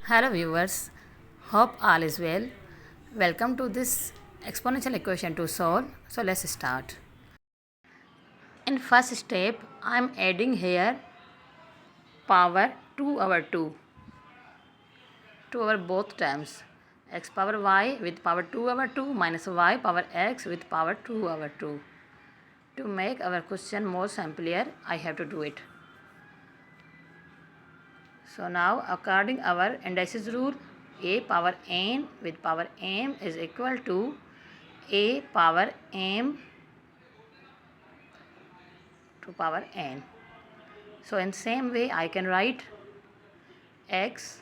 Hello viewers, hope all is well. Welcome to this exponential equation to solve. So let's start. In first step, I am adding here power 2 over 2 to our both terms. X power y with power 2 over 2 minus y power x with power 2 over 2. To make our question more simpler, I have to do it. So now according our indices rule, a power n with power m is equal to a power m to power n. So in same way I can write x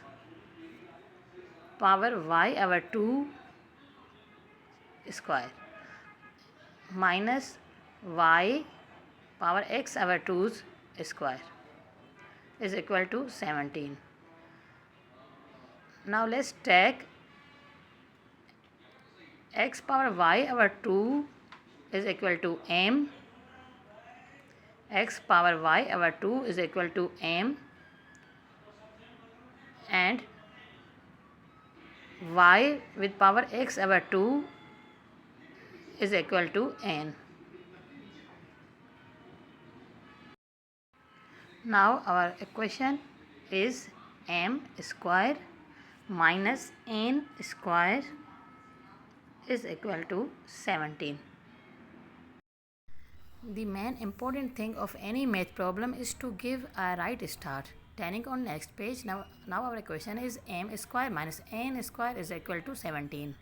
power y over 2 square minus y power x over 2 square is equal to 17. Now let's take x power y over 2 is equal to m, x power y over 2 is equal to m, and y with power x over 2 is equal to n. Now our equation is m square minus n square is equal to 17. The main important thing of any math problem is to give a right start. Turning on next page, now our equation is m square minus n square is equal to 17.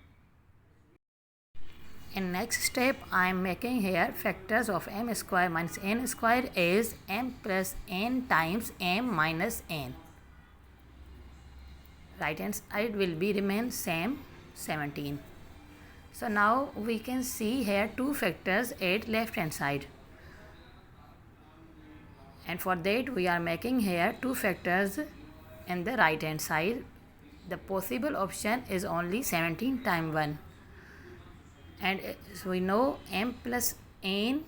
In next step, I am making here factors of m square minus n square is m plus n times m minus n. Right hand side will be remain same 17. So now we can see here two factors at left hand side. And for that we are making here two factors in the right hand side. The possible option is only 17 times 1. And so we know m plus n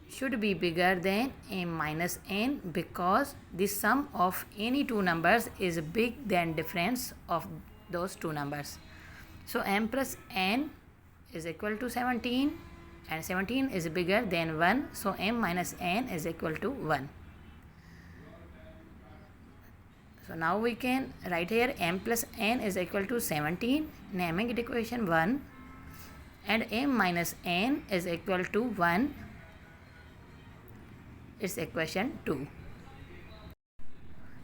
should be bigger than m minus n because the sum of any two numbers is big than difference of those two numbers. So m plus n is equal to 17 and 17 is bigger than 1, so m minus n is equal to 1. So now we can write here m plus n is equal to 17, naming it equation 1, and m minus n is equal to 1, it's equation 2.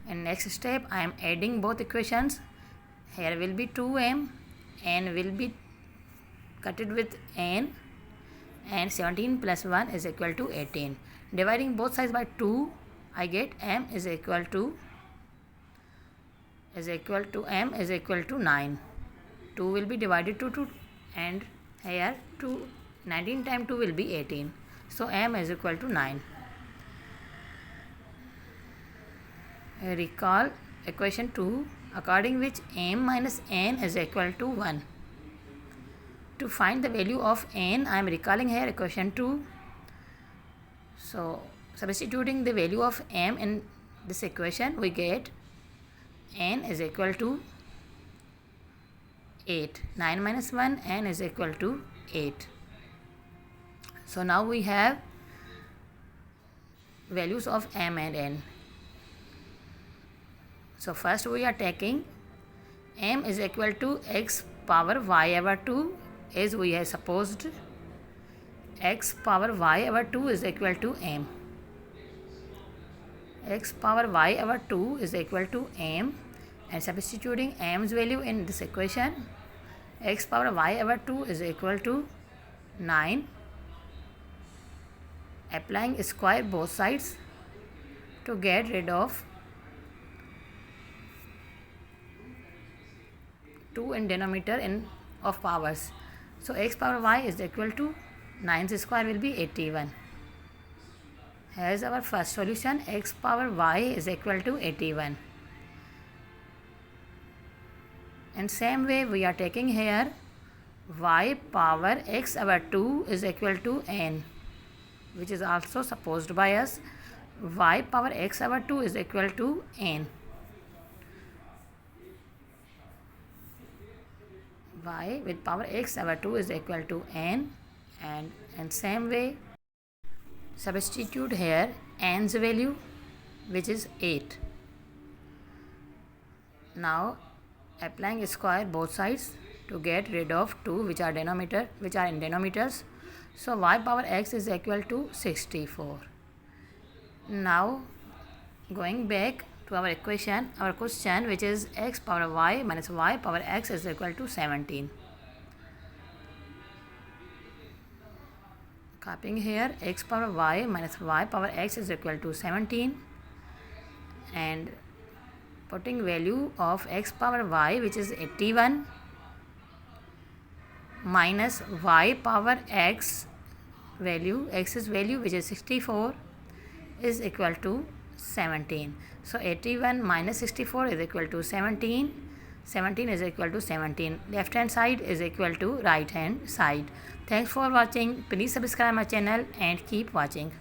In next step I am adding both equations. Here will be 2m, n will be cutted with n, and 17 plus 1 is equal to 18. Dividing both sides by 2, I get m is equal to m is equal to 9. 2 will be divided to 2 and here 19 times 2 will be 18. So m is equal to 9. Recall equation 2 according which m minus n is equal to 1. To find the value of n, I am recalling here equation 2. So substituting the value of m in this equation, we get n is equal to 8. 9 minus 1, n is equal to 8. So now we have values of m and n. So first we are taking m is equal to x power y over 2, as we have supposed x power y over 2 is equal to m. X power y over 2 is equal to m, and substituting m's value in this equation, x power y over 2 is equal to 9. Applying square both sides to get rid of 2 in denominator in of powers. So x power y is equal to 9's square will be 81. Here's our first solution, x power y is equal to 81. In same way we are taking here y power x over 2 is equal to n, which is also supposed by us. Y power x over 2 is equal to n. y with power x over 2 is equal to n, and in same way substitute here n's value, which is 8. Now applying square both sides to get rid of 2 which are in denominators. So y power x is equal to 64. Now going back to our question, which is x power y minus y power x is equal to 17. Copying here, x power y minus y power x is equal to 17, and putting value of x power y, which is 81, minus y power x value, x's value, which is 64, is equal to 17. So 81 minus 64 is equal to 17. 17 is equal to 17. Left hand side is equal to right hand side. Thanks for watching. Please subscribe my channel and keep watching.